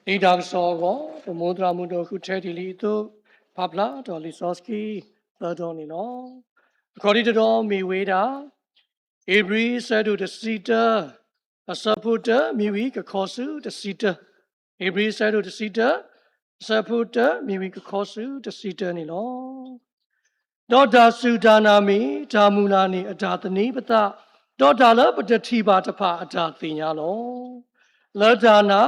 ဒီဒါဆောကိုတမုဒရာမှုတို့ခုထဲဒီလီတို့ဖပလာဒေါ်လီဆော့စကီသောတော်နေလောအခါဒီတော်မီဝေးတာဧဘရီဆဲဒူတစီတာအစဖူတာမီဝီကခေါ်စုတစီတာဧဘရီဆဲဒူတစီတာအစဖူတာမီဝီကခေါ်စုတစီတာနေလောဒေါတာစုဒါနာမီဓာမူလာနေအတာတနိပတဒေါတာလပတတိပါတဖအတာတင်ညာလောလဒါနာ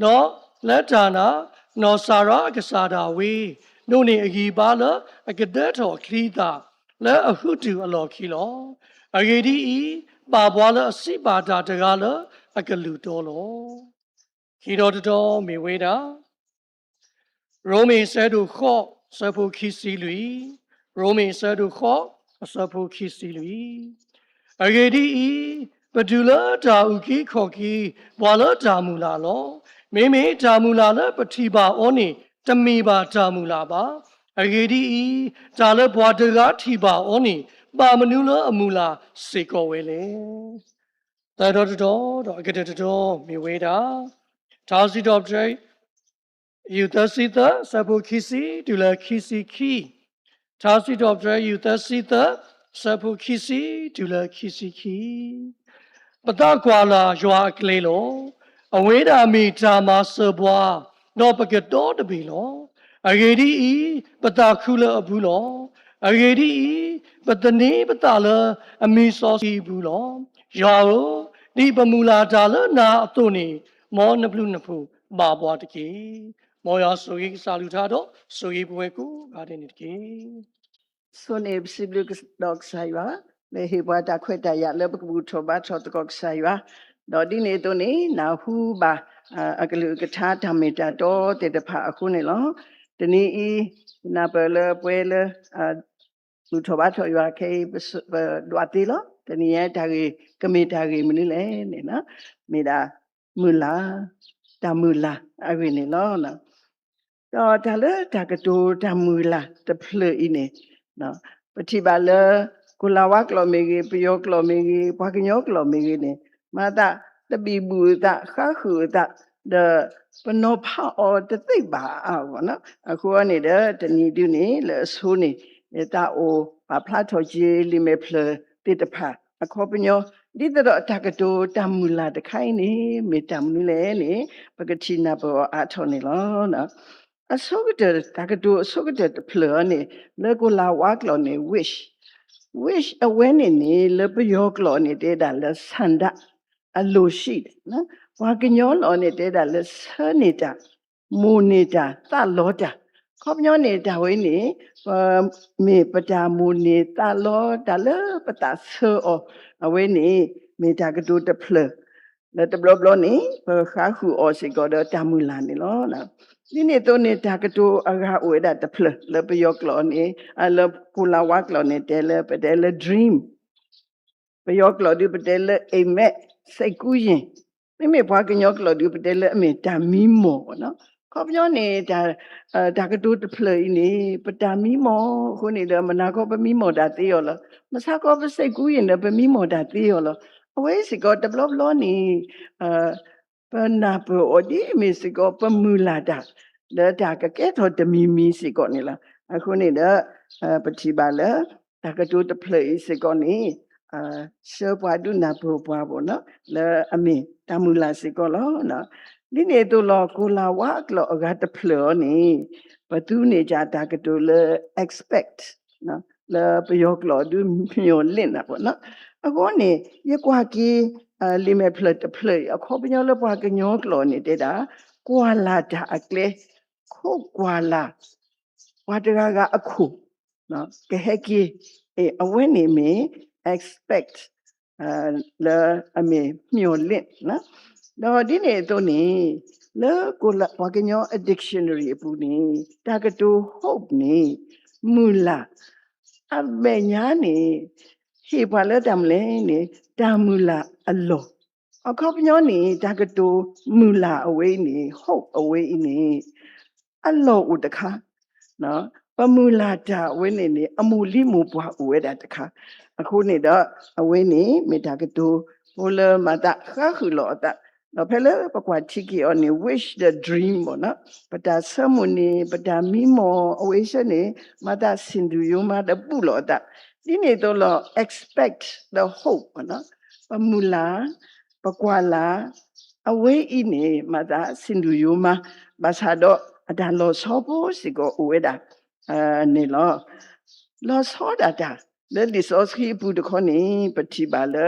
နော်လက်ဒါနာနော်စာရာကစားတာဝေနုန်နေအကြီးပါလအကတဲ့တော်ခလီတာလဲအဟုတူအလော်ခီလောအဂေဒီဤပါပွားလအစိပါတာတကားလအကလူတော်လောခီတော်တော်မေဝေတာရိုမေဆဲတို့ခော့ဆဖို့ခီစီလူရိုမေဆဲတို့ခော့ဆဖို့ခီစီလူအဂေဒီဤပဒူလာတာဥကီခော်ကီဘွာလတာမူလာလောမေမေတာမူလာလပတိပါဩနေတမီပါတာမူလာပါအဂေဒီဤဇာလဘွာတကားထီပါဩနေပါမနုလအမူလာစေကောဝဲလေတာတော်အကတဲ့တော်မြေဝဲတာသာစီတော်ဒိယူသစီသစပုခိစီဒူလာခိစီခိသာစီတော်ဒယူသစီသစပုခိစီဒူလာခိစီခိပတကွာလာရွာကလေးလောအဝေးဓာမီဓာမဆဘွားတော့ပကတော်တပီလောအဂေဒီဤပတခုလအဘူးလောအဂေဒီဤပတနေပတလအမီစောစီဘူးလောရွာကိုဒီပမူလာတာလနာအတုန်နေမောနပလူနဖူပါပွားတကေမောရဆိုရိစာလူထားတော့ဆိုရိပွဲကိုဂါတဲ့နေတကေ Sone siblu dog saywa le hiba ta khweta ya le bu thoba thot kok saywa do di ne to ne na hu ba akalu katha dhamita to te ta pha akhu ne lo tani I na pele pele bu thoba thoywa ke dwa ti lo tani ya ta ge kame ta ge mni le ne na me da mula ta mula a wi ne lo na to ta le ta ka to ta mula ta phle I ne no pati bala kulawa klomegi piyo klomegi pakinyo klomegi ne mata tabi bu ta kha khu ta the pano pha o ta thai ba a no akhu ne de tani du ne le so ne ta o ba phla tho ji li me phle ti ta pha akho panyo di ta ta ka to tamula ta khai ne me tamnu le ne pakati na bo a tho ne lo no a so ga ta ka to so ga ta phle ne le ko la wa klo ne wish a when ne le pyo klo ne te da le sanda a lo shi no wa knyo lo ne te da le sa ne ta mo ne ta ta lo ta kho pyo ne ta we ne me pa ta mo ne ta lo ta le pa ta so o a we ne me ta ka to ta phle le ta blo ne pa kha khu o si ko da ta mu la ne lo naဒီနေ့တော့နေတာကတော့အရာဝေဒတဖလလပယောကလောနေအလကူလာဝကလောနေတယ်လပတယ်လ dream ပယောကလောဒီပတယ်လအိမ်မက်စိတ်ကူးရင်မိဘွားကညောကလောဒီပတယ်လအမေတာမီမောနော်ခေါပြောနေတာဒါကတော့တဖလနေပတာမီမောခုနေတယ်မနာကောပမီမောတာသေးရောလားမစကောပစိတ်ကူးရင်လည်းပမီမောတာသေးရောလားအဝေးစီကောတဘလောနေပနာပိုဒီမီစီကောပမူလာတာဒါကကဲတော့တမီမီစီကောနေလားအခုနေတဲ့ပတိပါလေဒါကတော့တဖလေစီကောနေရှောပွားဒုနာဘောပွားပေါ့နော်လဲအမင်းတမူလာစီကောလောနော်ဒီနေ့တော့လောကိုလာဝါကလောအကတဖလောနေဘသူနေကြဒါကတော့လဲ expect နော်လဲပယောကလောဒုမျောလင့်တာပေါ့နော်အခုနေရကွာကြီးလီမဲဖလက်တဖလေအခုပညောလပွားကညောကလောနေတဲ့တာကွာလာတာအကလေခုကွာလာဝါတကအခုနော်ကဲဟကီအဝင်းနေမီ expect လာအမေမျောလင့်နော်တော့ဒီနေ့တော့နေလဲကိုလာဝါကညော dictionary အပူနေတာကတူ hope နေမူလာအမေညာနေဟေဘာလဲတမ်လဲနေတာမူလာအလောအခုပညောနေတာကတူမူလာအဝေးနေ hope အဝေးနေအလောဥတခါနော်ပမူလာတာဝင်းနေအမူလိမူပွားဝဲတာတခါအခုနေတော့အဝင်းနေမေတာကတူဘိုလမတာခါခုလောတာ no pele pakwa tiki on wish the dream bona pada samuni pada mimo awesane mata sindu yoma da pulo da dine to lo expect the hope bona pamula pakwala away ine mata sindu yoma basado ada lo sopo sigo ueda ne lo soda da le resource ki bu de khoni pati ba le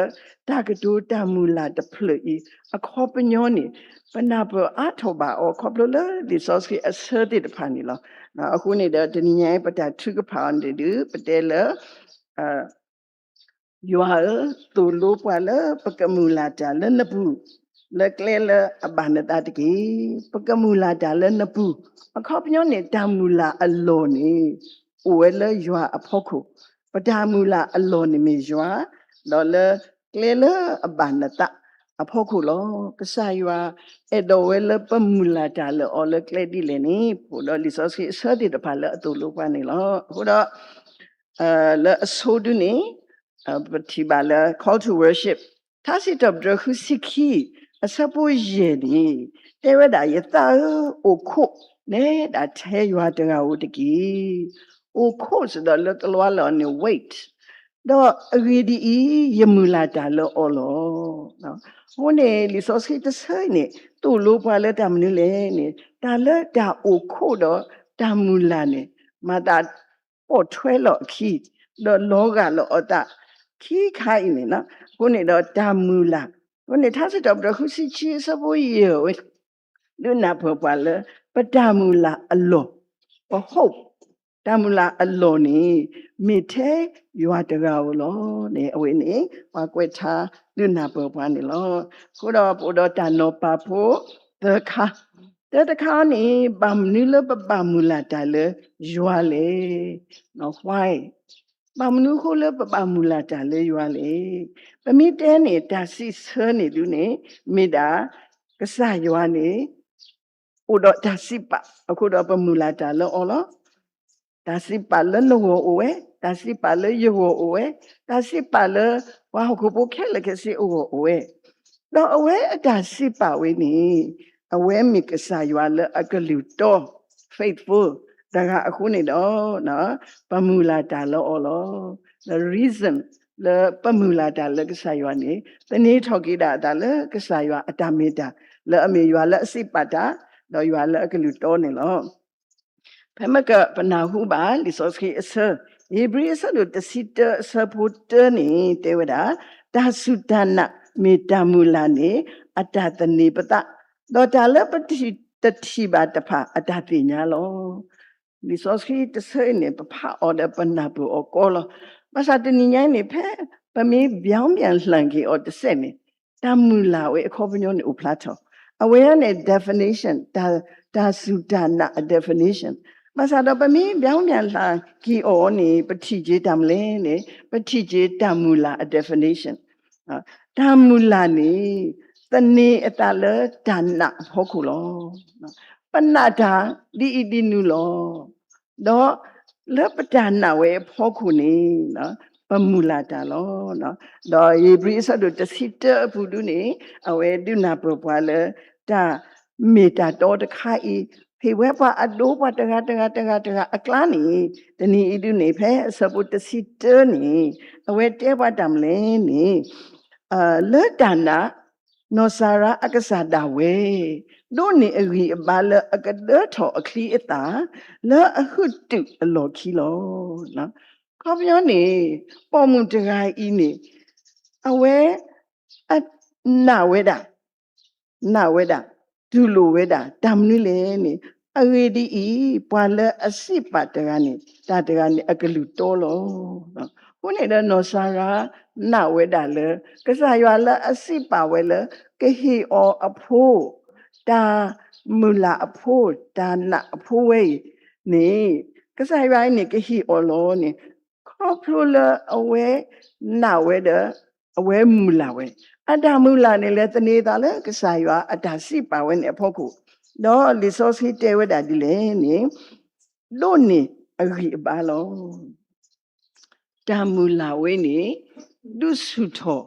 ta ka do ta mula da phlui a kho panyo ni pana bo a tho ba o kho plo le resource ki asserted de phani lo na aku ni da tni nyai pata thu ka phan de du patel yual tu lu pa le pakamula ta le nabu le kle le abanata de ki pakamula ta le nabu a kho panyo ni ta mula alo ni uwe le yua apoko padamula alone me yua lo le kle le abanata apoko lo kasaywa edo le pamula ta le o le kle di le ni po lo resource ki sadi de pala to lo pa ni lo ho do le sodu ni pati ba le call to worship tasi top dro khu sikhi asapo ye ni te wa da ye ta o kho ne da the yua de ga o de ki o course da le tlo la ni wait do agidi yemula da le olo no hone li so ski de sai ni tu lo pa le da mnu le ni da le da o kho do da mula ni ma da po thwe lo khi do lo ga lo ta khi khai ni na hone do da mula hone tha sa do khu si chi sa bo ye lu na pho pa le pa da mula alo pa hope tamula alone mithe yua tega lo ne awe ne wa kwetha luna po pa ne lo ko do po do ta no pa pho the kha ni bam ni le pa mula ta le yua le no why bam nu ko le pa mula ta le yua le pa mi te ne ta si se ne lu ne mi da ka sa yua ne o do ta si pa ko do pa mula ta le o lo Tasi pala no owe, tasi pala yo owe, tasi pala wa hokupo kele kesi owe. No owe tasi pa we ni, awe mi kesa yuala akaluto, faithful. Daga aku ni do, no, pamula dalo olo. The reason le pamula dalo kesa yuani, tani thoki da dalo kesa yua atamida, le ame yuala si pada, do yuala akaluto ni lo. Pemaka panahu ba lisoski asa Hebrew asa lo tasita saputa ni tewada tasudana metamula ni atatani pata do dala pati tati ba tapa atatinya lo lisoski tasa ni papa order panabu o kolo masa taninya ni pe pami biang langi o tasene tamula we akobanyo ni uplato awareness definition tasudana definition Masa do pa mi biang la ki o ni pati je tam le ne pati je tamula a definition tamula ni tani atala dana phoku lo panata di nu lo do le padana we phoku ni no pamula ta lo no do Hebrew sa do tasita budu ni awe du na pro pa le ta meta to de khai he wepa adopa tega aklani tani idu ne phe saput sitter ni awe te pa tam le ni le dana no sara akasada we do ni agri abala akada tho akhli ita le ahutu alo khi lo na kho pyo ni po mu tega I ni awe na weda Dulu weda tamni le ni agedi pala asipa tegani ta tegani agalu tolo hune da no sara na weda le kasa ywa la asipa wele ke hi o apho ta mula apho ta na apho we ni kasa ywa ni ke hi o lo ni khoplo awe na weda awe mula we Adamula ni le tani da le kasaywa adasi pa we ne phoku do resource ki te we da di le ni lo ni agri ba lo Damula we ni du su tho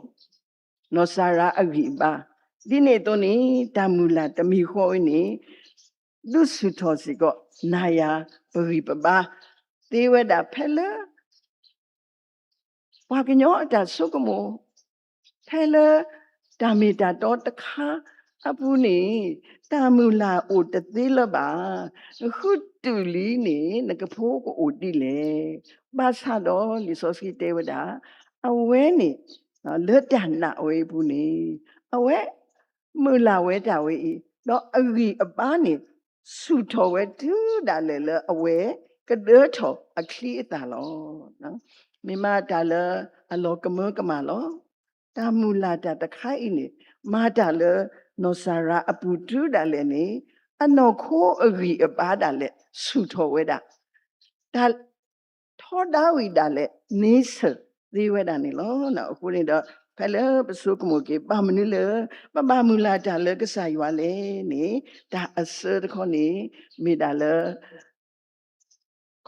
no sara agri ba ဒီနေ့တော့နေတာမူလာတမီခေါ်နေလူစုထောစီကနာယာပရိပပါသေဝဒဖဲလဘာကညောအတဆုကမောဖဲလတာမီတာတော့တခါအပူနေတာမူလာအိုတသေးလပါခုတူလီနေငကဖိုးကိုအိုတိလေဘာသာတော့လီဆိုစီတေဝဒအဝဲနေလွတ်တနာဝဲဘူးနေအဝဲမူလာဝဲတာဝဲဤတော့အဂီအပားနေစုထော်ဝဲတူဒါလေလအဝဲကဒေထော်အခလီတာလောနော်မိမတာလအလောကမကမလောတာမူလာတာတခိုင်နေမာတာလနောဆာရာအပူတူဒါလေနေအနောခိုးအဂီအပားဒါလေစုထော်ဝဲတာဒါထောဒါဝီဒါလေနေစဒီဝဲတာနေလောနော်အခုနေတော့ဖဲလေပစုကမိုကေပါမနုလေပမူလာတာလေကဆာရွာလေနေဒါအစရခေါနေမိဒါလေ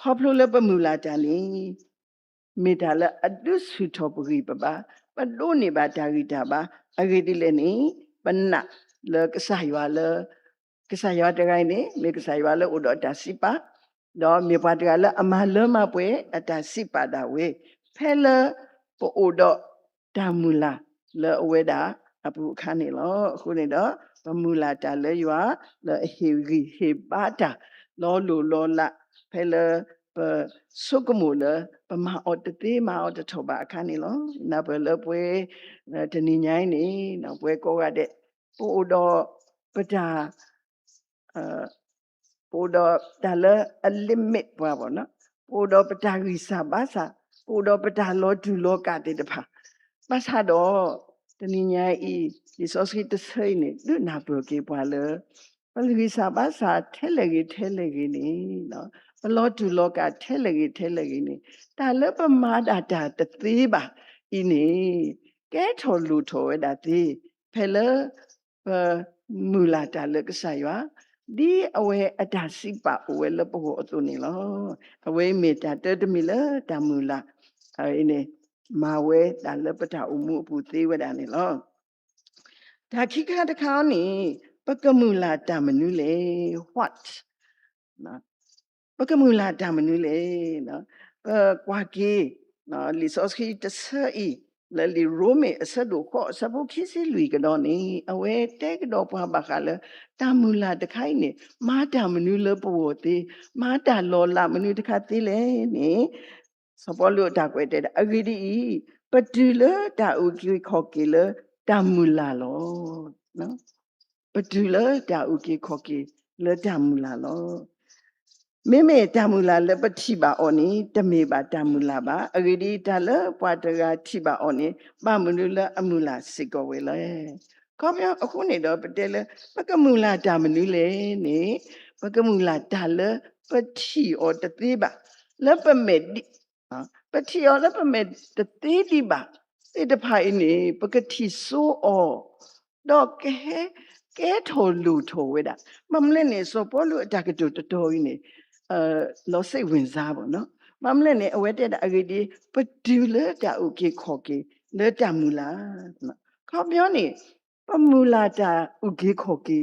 ခေါပလိုလေပမူလာတာနေမိဒါလေအဒုစုထောပဂိပပါပဒိုနေပါဒါဂိတာပါအဂိတိလေနေပနလေကဆာရွာလေကဆာရွာတကိုင်းနေမိကဆာရွာလေဥဒတာစီပါတော့မြေပါတကလည်းအမလမပွဲအတစိပါတာဝေဖဲလပိုဒတာမူလာလေအဝဲတာအပူခါနေလောအခုနေတော့ပမူလာတာလေရွာလေဟေဂီဟေပါတာလောလူလောလာဖဲလပဆုကမူလပမအော်တတိမအော်တထောပါအခါနေလောနဘလပွဲတနိညိုင်းနေနောက်ပွဲကောရတဲ့ပိုတော့ပတာပိုတော့ဒါလအလစ်မစ်ပွားပေါ့နော်ပိုတော့ပတာဂီစာဘာသာပိုတော့ပတာလောဒူလောကတဲ့တဖာဘာသာတော့တနည်းညာဤဒီစောစီတဆိနေဒုနာပကေပွားလေပလဂီစာဘာသာထဲလေကြီးနေနော်ဘလောဒူလောကထဲလေကြီးနေဒါလပမာဒတာတသေးပါဤနေကဲထော်လူထော်ဝဲတာသေးဖဲလေမူလာတာလကဆာရွာဒီအဝဲအတာစိပါအဝဲလပိုအတုနေလောအဝဲမေတာတတမီလတမူလာအဲနေမာဝဲတာလပတာဥမှုအပူသေးဝဲတာနေလောဒါခိခတခါနေပကမူလာတမနုလေ what နော်ပကမူလာတမနုလေနော်ကွာကေနော်လီစောစခီတဆာဤလေလီရိုမေအစဒိုခောစပုခိစီလူကတော့နေအဝဲတဲကတော့ပွားပါခါလေတာမူလာတခိုင်းနေမာတာမနုလပိုသေးမာတာလောလာမနုတခါသေးလေနေစပေါ်လို့တာကွယ်တဲ့အဂိဒီပတူလတာဥကိခောကေလတာမူလာလောနော်ပတူလတာဥကိခောကေလတာမူလာလောမေမေတမူလာလပတိပါအောနိတမေပါတမူလာပါအဂိဒီတလပွားတရာတိပါအောနိပမနုလအမူလာစေကောဝေလေခေါမြောအခုနေတော့ပတဲလပကမူလာတမနုလေနေပကမူလာတလပတိအောတသေးပါလပမေတိပတိအောလပမေတသေးတိပါစေတဖိုင်နေပကတိဆိုအောတော့ကဲထော်လူထော်ဝဲတာမမလဲနေစောပေါ်လူအတကတူတတော်ကြီးနေလောစိတ်ဝင်စားပေါ့နော်မမလဲနဲ့အဝဲတက်တာအဂိဒီပဒူလတာဥကေခေါ်ကေလေတမူလာခေါပြောနေပမူလာတာဥကေခေါ်ကေ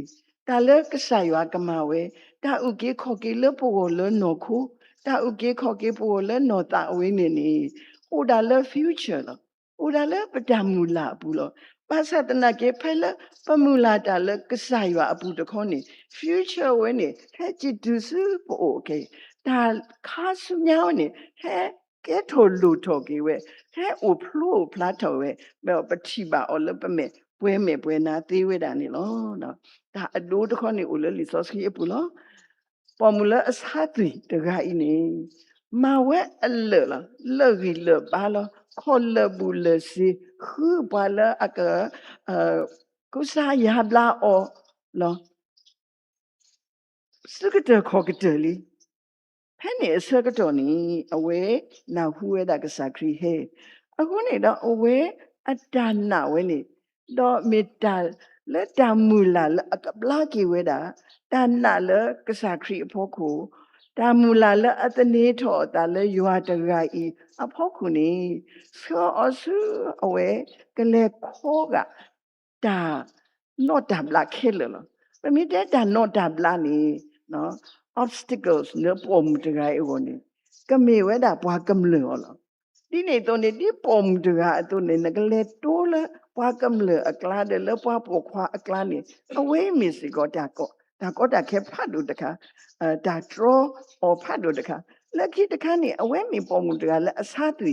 တာလေကဆာရွာကမဝဲတာဥကေခေါ်ကေလေပိုလေနော်ခုတာဥကေခေါ်ကေပိုလေနော်တာဝင်းနေဟိုဒါလေ future လောဟိုဒါလေပဒမူလာဘူးလောပါစတနာကေဖဲလေပမူလာတာလေကဆာရွာအပူတခေါနေ future ဝဲနေဟဲ့ချီဒူစုပိုโอเคဒါခါစမြောင်းနေဟဲ့ကဲထိုလူထော်ကေဝဲဟဲ့အိုဖလိုဖလာထော်ဝဲဘယ်ပတိပါအော်လပမေပွဲမေပွဲနာသေးဝဲတာနေလောနော်ဒါအဒိုးတခေါနေအိုလလီဆော့စကီအပူလောပေါ်မူလာအစားတီတကအိနေမာဝဲအလလလော်ဂီလော်ပါလောခေါ်လဘူလစီခူပါလာအကကုစာရဘလာအောလောစကတခေါကတလီဖဲနေစကတော်နီအဝဲနာဟူဝဲတာကစားခရီဟဲအခုနေတော့အဝဲအတနာဝဲနေတော့မေတ္တာလက်တမူလာအကပလာကီဝဲတာတနာလကစားခရီအဖို့ကိုတာမူလာလအတနေထောတာလရွာတရိုက်အဖို့ခုနေဆောအဆူအဝဲကလေးခေါ်ကတာ not dabla khelo pe mi de da not dabla ni no obstacles no pom de ga e ni ka me we da bwa kam le lo di ne to ni di pom de ga to ni na le to le bwa kam le akla de le bwa po khwa akla ni away mi si ko da ke phat do de ka da draw or phat do de ka le ki de ka ni away mi pom de ga le asa tu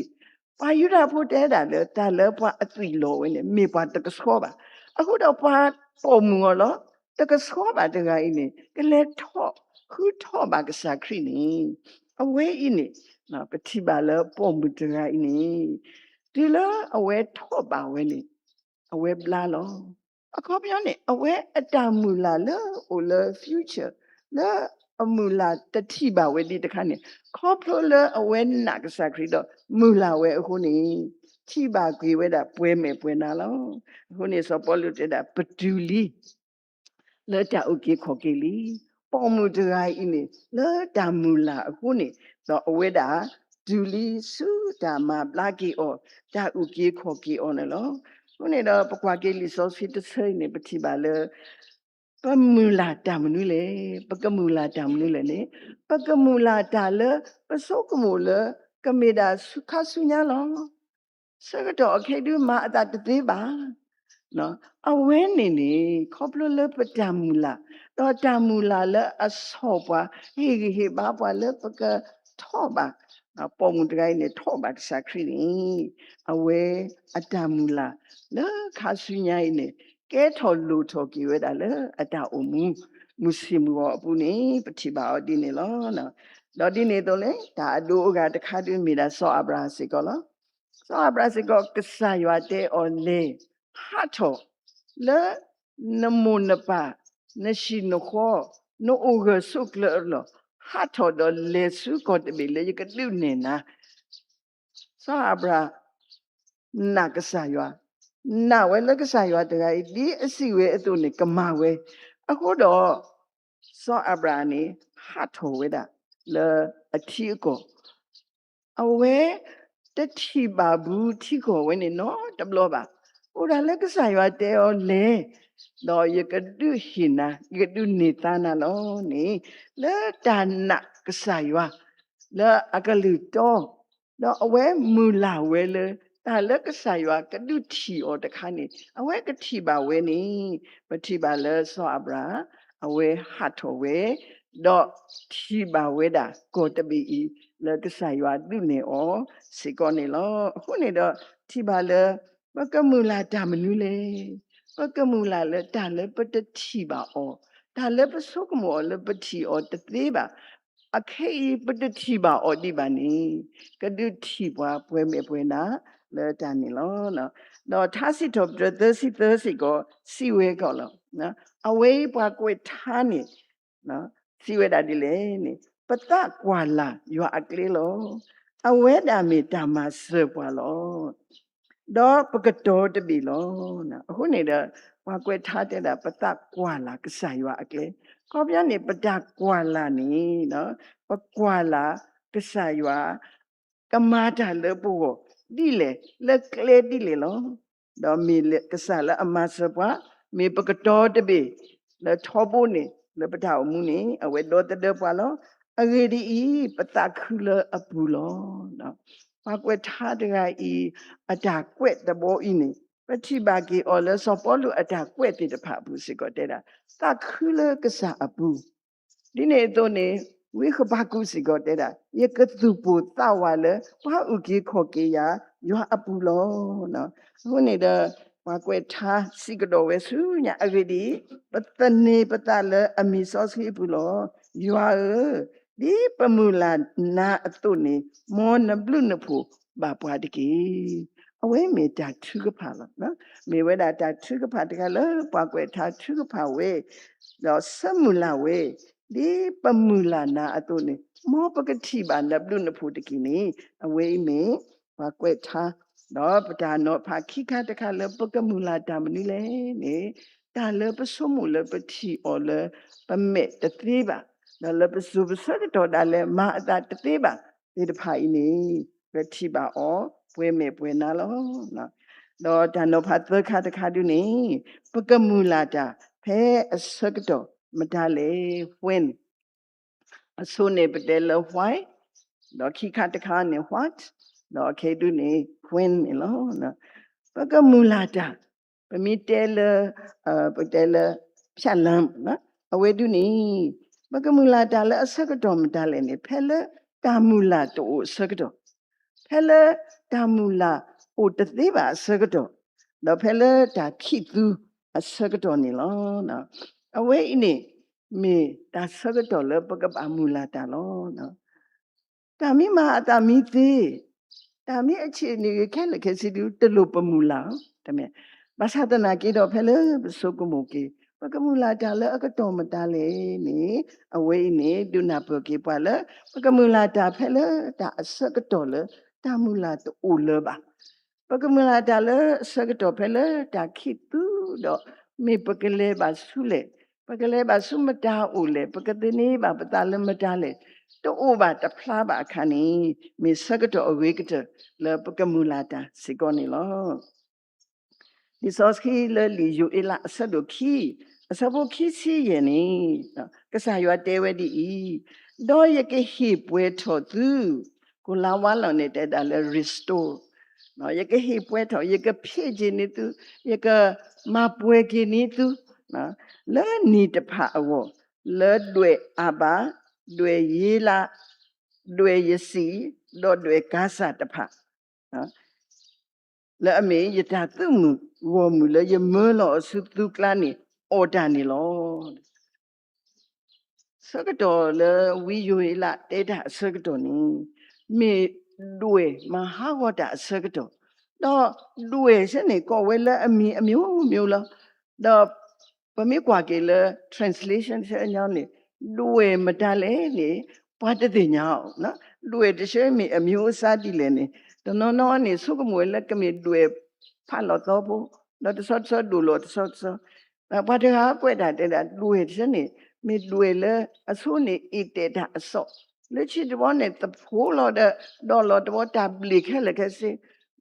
pa yu da pho de da le bwa a tui lo we ni mi bwa de ka so ba အခုတော့ပါပုံမူလောတကဆောပါတကအိနေကလေထော့ခုထော့ပါကစားခရီနေအဝဲအိနေနော်ပတိပါလပုံမူတကအိနေဒီလအဝဲထော့ပါဝဲနေအဝဲပလာလောအခုပြောနေအဝဲအတမူလာလအိုလ future လာအမူလာတတိပါဝဲဒီတခါနေခေါပလိုလအဝဲနာကစားခရီတော့မူလာဝဲအခုနေချိပါကွေဝဲတာပွဲမယ်ပွဲနာလော ခုနေစောပေါ်လို့တဲ့တာပဒူလီလောတာဥကေခေါ်ကေလီပေါ်မှုတရိုင်းနေလောတာမူလာအခုနေတော့အဝဲတာဒူလီစုတာမပလာကီအောတာဥကေခေါ်ကေအောနော်ခုနေတော့ပကွာကေလီစောဖီတဆိနေပတိပါလေပမူလာတာမနူလေပကမူလာတာမနူလေနေပကမူလာတာလေပစောကမူလေကမေတာစုခဆုညာလောစကတော့အခေတူမအတာတသေးပါ နော်အဝဲနေနေခေါပလလပတမူလာတော့တမူလာလအဆောပွားဟေဟေဘာပွားလပကထောပါပုံမူတကိုင်းနေထောပါစခရီနေအဝဲအတမူလာလခါဆုညိုင်းနေကဲထော်လူထော်ကြည့်ရတာလအတအမူမုစီမူအပူနေပတိပါအဒီနေလောနော်တော့ဒီနေတော့လေဒါအဒိုကတခါတွင်မိတာစောအဗရာစီကောလောစောအဗရာစီကောကဆာရွာတဲ့အော်လေ hato le namo napa nashi no kho no oga sukle lo hato do le su ko de be le ka lu ne na sa abra na ka sa ywa na we le ka sa ywa de ga di asi we atu ne kama we akho do sa abra ni hato we da le athi ko awe te thi ba bu thi ko we ne no tablo ba ora le ka sa ywa te o le do ye ka du hina ye du ni ta na lo ni le ta na ka sa ywa le akalu to do awe mu la we le ta le ka sa ywa ka du thi o ta kha ni awe ka thi ba we ni pa thi ba le so abra awe ha tho we do thi ba we da ko ta bi i le ka sa ywa du ne o si ko ni lo hu ni do thi ba le ပကမူလာတာမနူလေပကမူလာလေတာလေပတတိပါအောတာလေပစုကမောလေပတိအောတသေးပါအခေပတတိပါအောဒီပါနေကဒုတိပွားပွဲမေပွဲနာလေတာနေလောနော်တော့သာစီတော့သစီကိုစီဝဲကောလောနော်အဝေးပွားကိုထားနေနော်စီဝဲတာဒီလေနေပတကွာလာရွာအကလေးလောအဝဲတာမေတာမဆွပွားလော đó bậc đó để bị lo na hôm nay đó qua quê thà thế là bắt ta qua là cái sai quá cái có biết này bắt ta qua là nè đó bắt qua là cái sai quá cái mà ta lỡ bùa đi lỡ kle đi lo đó mình cái sai là mà sợ quá mình bậc đó để bị lỡ thọ bùa nè lỡ bắt ta mu nè ở ngoài đó để đỡ qua lo ở đây đi bắt ta khứ lỡ ấp bùa lo đó ဘာကွက်ထားတကဤအတာကွက်တဘောဤနေပတိပါကေအော်လဲစောပေါ်လူအတာကွက်တိတဖဘူးစီကောတဲ့တာတခုလကစားအပူဒီနေတော့နေဝိခဘကုစီကောတဲ့တာယကတုပူတဝါလဲဘာဥကေခောကေယာယောအပူလောနော်ခုနေတဲ့ဘာကွက်ထားစီကတော့ဝဲစုညာအဂတိပတနေပတလဲအမီစောစီပူလောယောဒီပမူလာနာအတုနေမောနဘလူနဖူဘာပွားတကေအဝဲမေတာထုကဖာလားနော်မေဝဲတာတာထုကဖာတကလည်းပွားကွယ်ထားထုကဖာဝဲတော့စမူလာဝဲဒီပမူလာနာအတုနေမောပကတိပါနဘလူနဖူတကေနေအဝဲမေပွားကွယ်ထားတော့ပဒါနောဖာခိခတကလည်းပကမူလာတာမနီလေနေတာလည်းပစုမူလည်းပတိအော်လည်းပမေတသေးပါ đó là bữa sau bữa sau đó đã là mà đã tiếp ba đi được phải nè về thi ba ó quê mẹ quê na lo nè တော့ဒါနောဖတ်သခါတခါဒုနေပကမူလာတာဖဲအစကတော့မတားလေ when အဆုနေပတဲလ why တော့ခိခါတခါနေ what တော့ခေဒုနေ when လောနော်ပကမူလာတာပမီတဲလပတဲလဖြတ်လမ်းနော်အဝဲဒုနေပကမူလာတာလအစကတော့မတားလေနေဖဲလတာမူလာတော့အစကတော့ ဖဲလဲတာမူလာအိုတသေးပါစကတော့တော့ဖဲလဲတာခိသူအစကတော့နေလောနော်အဝဲအင်းမေတာစကတော့လဲပကပမူလာတာလောနော်တာမိမအတာမိသေးတာမိအခြေအနေခဲလက်ခဲစီတူတလို့ပမူလာတမဲဘာသာတနာကေတော့ဖဲလဲစုကမိုကေပကမူလာတာလဲအကတော့မတားလေနေအဝဲနေဒုနာပကေပါလဲပကမူလာတာဖဲလဲတာအစကတော့လဲတာမူလာတူလba pagmula dala sagto phela ta khitu do me pakale ba sule pakale ba sumata ule pakatini ba patala mata le to o ba ta phla ba khani me sagto awekta la pagmula ta sikoni lo di soski le li yu ila asado khi asabo khi si ye ni kasa ywa tewe di do ye ke hi pwe tho tuကိုလာဝါလောင်နေတဲ့ဒါလဲ restore နော်ယကဟိပွဲထောယကဖြစ်ခြင်းနေသူယကမပွဲခြင်းနေသူနော်လဲနီတဖအဝလဲတွေ့အပါတွေ့ရေးလာတွေ့ရစီတော့တွေ့ကားစတဖနော်လဲအမေယတာသူ့မူဝမူလဲယမဲလောစုသူကလာနေအော်တာနေလောစကတော့လဲဝီယွေလာတဲတာစကတော့နေမေတွေ့မဟာဝတာစကတော့တော့တွေ့စနေကောဝဲလဲအမီအမျိုးမျိုးလားတော့ပမေကွာကေလဲ translation ဆအညောင်းနေတွေ့မတလဲလေဘာတတဲ့ညောင်းနော်တွေ့တရှဲမီအမျိုးအစားတည်လဲနေတနော်နော်နေစုကမွေလက်ကမီတွေ့ဖတ်လို့တော့ဘူးတော့တဆော့ဆော့ဒူလို့တဆော့ဆော့ဘာတကားကွက်တာတဲ့တွေ့စနေမီတွေ့လဲအဆုနေဣတေတာအစော့လက်ချီတော့နဲ့တဖိုးလို့တဲ့တော့လို့တော့တာဘလီခဲလက်ခဲစီ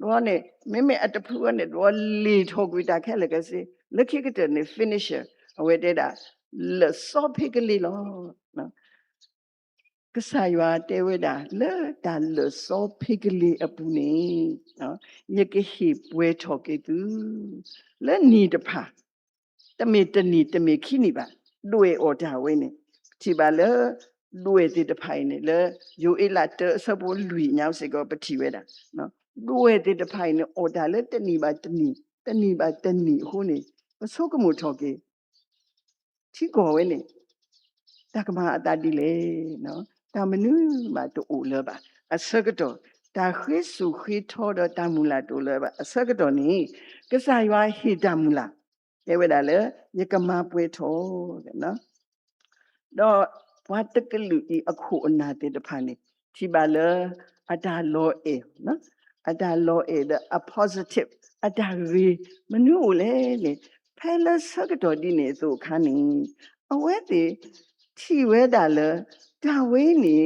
တော့နဲ့မိမိအတဖူးနဲ့တော့လီထောက်ကြတာခဲလက်ခဲစီလက်ခိကတဲ့နေ finisher အဝဲတဲ့တာလက်စောဖိကလေးလို့နော်ကစားရွာတဲဝဲတာလက်တာလက်စောဖိကလေးအပူနေနော်ညကဟိပွဲထောက်ကေသူလက်နီတဖာတမေတနီတမေခိနေပါတွေ့အော်တာဝဲနေချီပါလေတွေ့တဲ့တဖိုင်နေလေယိုအလာတဆဘလူညောင်းစေကောပတိဝဲတာနော်တွေ့တဲ့တဖိုင်နေအော်တာလေတနီပါတနီပါတနီဟိုနေမဆုကမှုထော်ကေချီကောဝဲနေတကမာအတတိလေနော်တာမနုမာတူလပါအစကတော့တာခိစုခိထောတော့တမူလာတူလပါအစကတော့နေကစားရွာဟိတမူလာဲဝဲတာလေယကမပွဲထောတဲ့နော်တော့ဘဝတကလူဤအခုအနာတဲ့တဖာနေဒီပါလေအတာလောအေနော်အတာလောအေ a positive အတာရီမနုလေလေဖဲလဆကတော့ဒီနေဆိုခါနေအဝဲတိထီဝဲတာလေတာဝဲနေ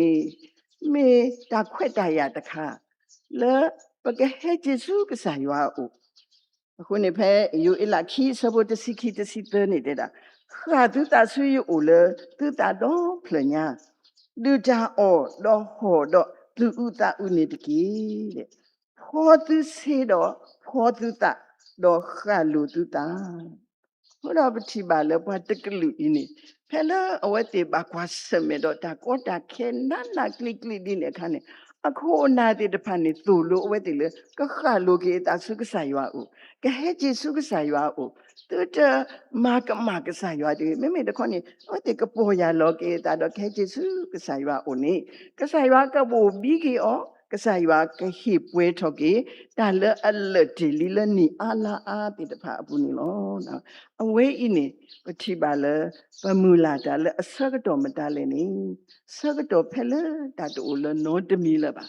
မေတာခွက်တရတခါလေပကဟဲဂျေစုကစားရွာအိုအခုနေဖဲယူအလာခီစဘတ်စီခီတစီတနေတဲ့တာခါတူတာဆွေယူလေတူတာတော့ဖလညာလူတာအော်တော့ဟောတော့လူဥတာဥနေတကြီးတဲ့ဟောသူစေတော့ဟောသူတာတော့ခါလူတူတာဟောတော့ပတိပါလေဘာတကလူအင်းနေဖဲလာအဝဲတေဘာကွာစမေတော့တာကောတာခဲနာနာကလစ်ကလစ်ဒီနေခါနေအခုနာတဲ့တဖန်နေသူ့လိုအဝဲတေလေကခါလိုကေတာစုကစားရွာဦးကဟဲဂျေစုကစားရွာဦးတူတမာကစားရွာဒီမိမိတခွန်နေအဝဲတေကပေါ်ရလောကေတာတော့ခဲဂျေစုကစားရွာဦးနေကစားရွာကဘူဘီကီအောကစားရွာကဟိပွဲထော်ကေတာလအလတီလီလနီအာလာအာတေတဖာအပူနေလောနော်အဝဲဤနေပတိပါလေပမူလာတာလေအစကတော့မတားလဲနေစကတော့ဖဲလေတာတူလနောတမီလပါ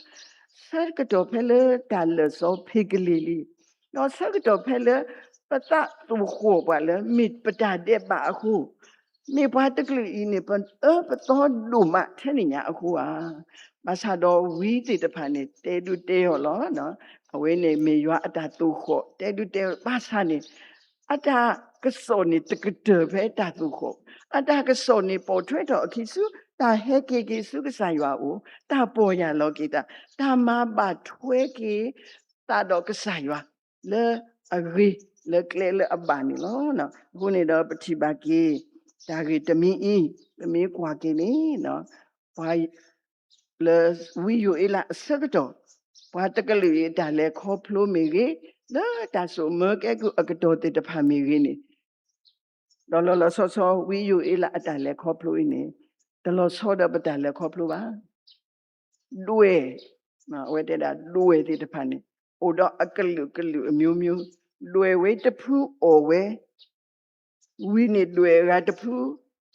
စကတော့ဖဲလေတာလေစောဖိကလီလီနော်စကတော့ဖဲလေပတတူခိုပါလေမိပတာတဲ့ပါအခုမေဘာတကလီနေပန်ပတော်ဒုမထဲနေညာအခု ဘာသာတော်ဝီတိတဖာနေတဲတူတဲရောလောနော်အဝေးနေမေရွာအတာတူခေါ်တဲတူတဲဘာသာနေအတာကစောနေတကတပဲတာတူခေါ်အတာကစောနေပေါ်ထွဲတော်အခီစုတာဟဲကေကေစုကဆိုင်ရွာဦးတာပေါ်ရလောကေတာမဘာထွဲကေတာတော်ကဆိုင်ရွာလေအရီလေကလေအဘာနီလောနော်ခုနေတော့ပတိပါကေဒါရီတမီအီတမီကွာကေနေနော်ဘာလေဝီယိုအလာဆက်တော့ဘာတကလူရတာလေခေါ်ဖလို့မေကြီးလာတာဆိုမကဲကူအကတော်တေတဖာမေကြီးနေလောဆောဝီယိုအလာအတာလေခေါ်ဖလို့နေတလောဆောတော့ပတာလေခေါ်ဖလို့ပါလွေနော်ဝဲတဲ့တာလွေတေတဖာနေဟိုတော့အကလူအမျိုးမျိုးလွေဝဲတဖူးအော်ဝဲဝီနေလွေရတဖူး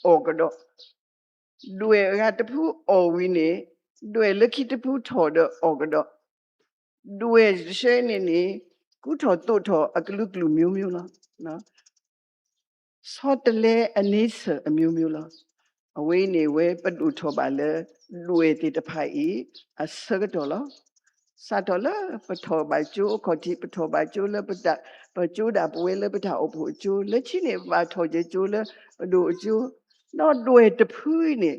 အော်ကတော့လွေရတဖူးအော်ဝီနေလွေလက်ခိတဖူးထော်တော့အော်ကတော့လွေရှဲနေကုထော်တုတ်ထော်အကလူမျိုးမျိုးလားနော်ဆောတလေအနိစ္စအမျိုးမျိုးလားအဝေးနေဝဲပတူထော်ပါလေလွေတေတဖိုင်အစကတော့လားစာတော်လားပထော်ပါကျိုးခေါ်တိပထော်ပါကျိုးလည်းပတပကျိုးတာပွဲလည်းပထအဖို့ကျိုးလက်ချိနေပါထော်ကျိုးလည်းဒိုအကျိုးတော့လွေတဖူးနေ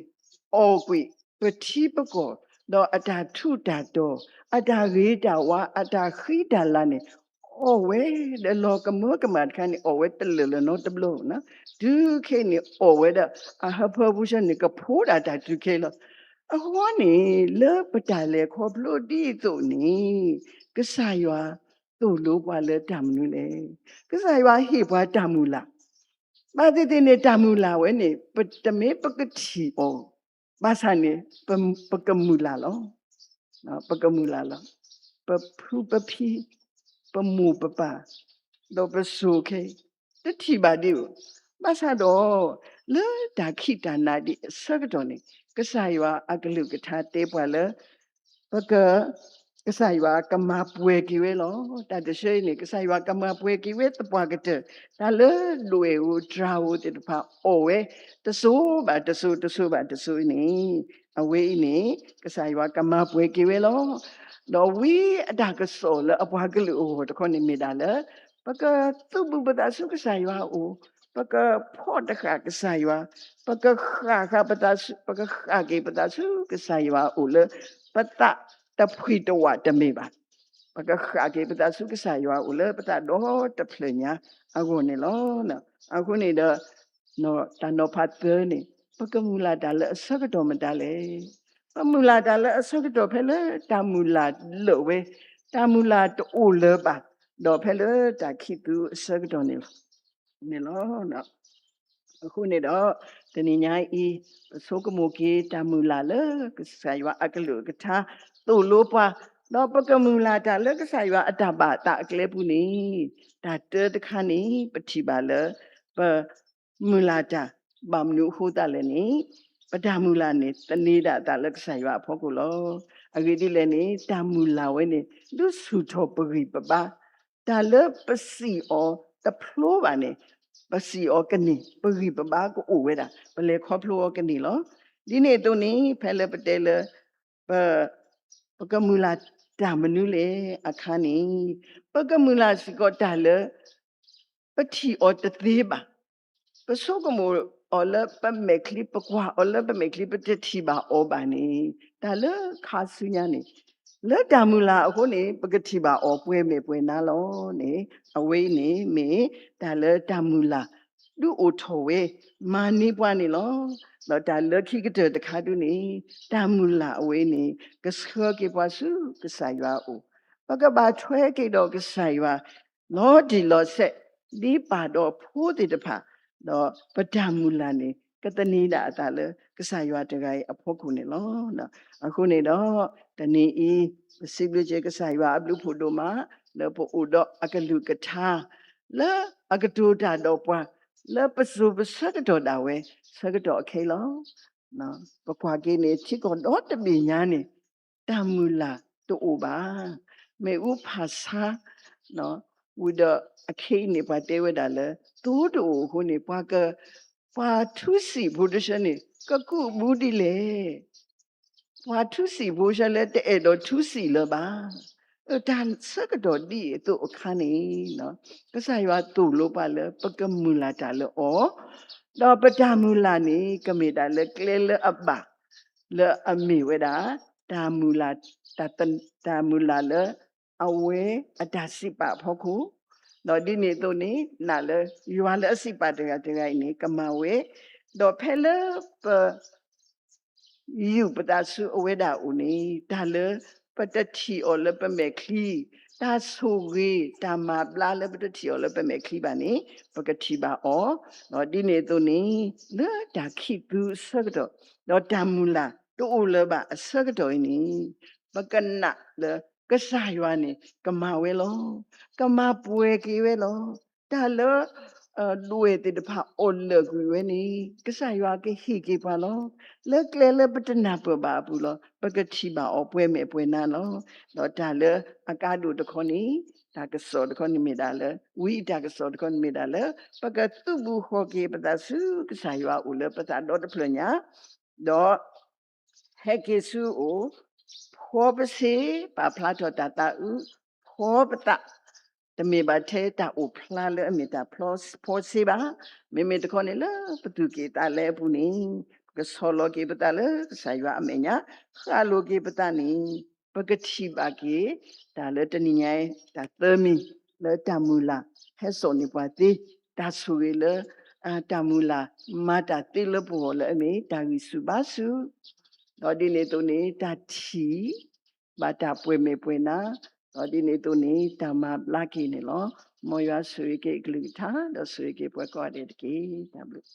အော်ကွေပတိပကောတော့အတာထုတာတော့အတာရေတာဝါအတာခိတာလာနေအော်ဝဲတယ်လောကမောကမတ်ခန်အော်ဝဲတလလနော်တဘလို့နော်ဒုခေနေအော်ဝဲတာအဟဖဘူးရှနေကဖိုးတာဒုခေလောအဟောနေလေပတာလေခေါ်ဘလို့ဒီတို့နေကဆာရွာတို့လိုပါလေတမနူလေကဆာရွာဟိဘွားတမူလားဘာတိတိနေတမူလားဝဲနေပတမေပကတိအောဘာသာနေပကမူလားလောနော်ပကမူလားလောပဖူပပီပမူပပတော့ပစုခေတတိပါဒီဘာသာတော့လေဒါခိတနာဒီစကတော့နေကဆာရွာအကလုကထာတေပွာလေပကကဆာရွာကမပွဲကီဝဲလောတတရှိနေကဆာရွာကမပွဲကီဝဲတပွားကတဲ့ဒါလေလွေဝဒရာဝတဖာအိုဝဲတဆိုးပါတဆိုးနေအဝေးနေကဆာရွာကမပွဲကီဝဲလောတော့ဝီအတာကစောလေအပွားကလူဟိုတခေါနေမိတာလေပကသူ့ဘပတာစုကဆာရွာအိုပကဖော့တခါကဆာရွာပကခါပတာစုပကခါကေပတာစုကဆာရွာအိုလေပတတဖွိတဝတမေပါပကခါကေပတာစုကဆာရွာအိုလေပတတော့တဖလညာအခုနေလောနော်အခုနေတော့နော်တန်တော့ဖတ်နေပကမူလာတာလေအစကတော့မတလေပမူလာတာလေအစကတော့ဖဲလေတမူလာလို့ဝဲတမူလာတိုးလေပါတော့ဖဲလေတာခိတူအစကတော့နေလောနော်အခုနေတော့တဏိညာဤသုကမုကေတမူလာလေကဆာယဝအကလုကထာသူ့လိုပွားတော့ပကမူလာတာလေကဆာယဝအတပါတာအကလေပုနေဒါတေတခါနေပတိပါလေပမူလာတာဗမနုဟုတလည်းနေပဒမူလာနေတနေတာတာလေကဆာယဝဖောကုလောအဂိတိလည်းနေတာမူလာဝဲနေလူစုထောပရိပပါဒါလေပစီအောတဖလိုပါနေပစီအောကနေပရိပပါကိုအိုဝဲတာဘလေခေါဖလိုကနေလောဒီနေ့တုန်နေဖဲလေပတဲလေပကမူလာတာမနုလေအခါနေပကမူလာစကောတာလေပတိအောတသေးပါပစောကမိုအော်လပမေကလီပကွာအော်လပမေကလီပတတိပါအောပါနေဒါလေခါဆုညာနေလေတမူလာအခုနေပကတိပါအောပွဲမေပွဲနာလောနေအဝေးနေမေဒါလေတမူလာလူအိုထော်ဝဲမာနေပွားနေလောတော့ဒါလခိကတဲ့တခါတူနေတမူလာအဝေးနေကစခကေပွားစုကဆိုင်ရွာအိုပကဘာထွဲကေတော့ကဆိုင်ရွာလောဒီလောဆက်ဒီပါတော့ဖိုးတဲ့တဖာတော့ပဒမူလာနေကတနေတာအတာလေကဆာရွာတကယ်အဖို့ခုနေလောနော်အခုနေတော့တနေဤစိဘလကျေကဆာရွာအပလူဖို့တို့မှာလေဖို့ဥတော့အကလူကထာလေအကတူတာတော့ပွားလေပစုပစကတော့တာဝဲစကတော့အခေလောနော်ပကွာကေနေချိကတော့တပိညာနေတမူလာတို့ပါမေဥဖာစာနော်ဝိဒအခေနေပါတဲဝဲတာလေတူတူခုနေပွားကပါထုစီဘုဒ္ဓရှနေကကုဘူးဒီလေ Wa tu si bo sha le te do tu si le ba. Dan sa ka do di to kha ni no. Ka sa ywa tu lo ba le pa ka mu la ta le o. Do pa ta mu la ni ka me da le kle le abba. Le a mi we da ta mu la ta mu la le a we a da si pa pho ku. Do di ni to ni na le ywa le si pa de ga ni ka ma we. Do phe le pa you but that's away that uni dollar but the tea or lip and make clee that's so great dama bla liberty or lip and make clee bani but a tiba or no dinner to ni the da keep you circuit no damula to ulaba a circuit ni but na the kasayani kamawelo kamapueki dollar လူရတဲ့တဖာအော်လက်ကွေဝဲနေကဆရွာကဟိကေပါလောလက်ကလေလပတနာပပါဘူးလောပကတိပါအောပွဲမဲ့ပွဲနာလောတော့ဒါလေအကားတို့တခေါနီဒါကစောတခေါနီမိတာလေဝိဒါကစောတခေါနီမိတာလေပကတုဘူးဟောကေပဒစုကဆရွာဦးလေပတာတော့တဖလညာတော့ဟဲကေစုကိုဖောပစေပါဖလာတော့တတာဥဖောပတာတမေပါထဲတာဥဖလာလေအမေတာဖလောဖောစီပါမေမေတခေါနေလားပတုကေတာလဲဘူးနေကဆောလောကေပတာလဲဆိုင်ရွာအမေညာခါလိုကေပတာနေပကတိပါကေဒါလဲတနိညဲဒါသမီလဲတမူလာဟဲစောနေပါတိဒါဆူရလဲတမူလာမာတာတိလပေါ်လဲအမေဒါဝီစုပါစုတော့ဒီနေတော့နေတာတီဘာတာပွဲမေပွဲနာတော့ဒီနေတော့နေတာမလာကိနေလောမောရဆွေကေဂလူထားတော့ဆွေကေပွဲကောတဲ့ကေဒါဘလို့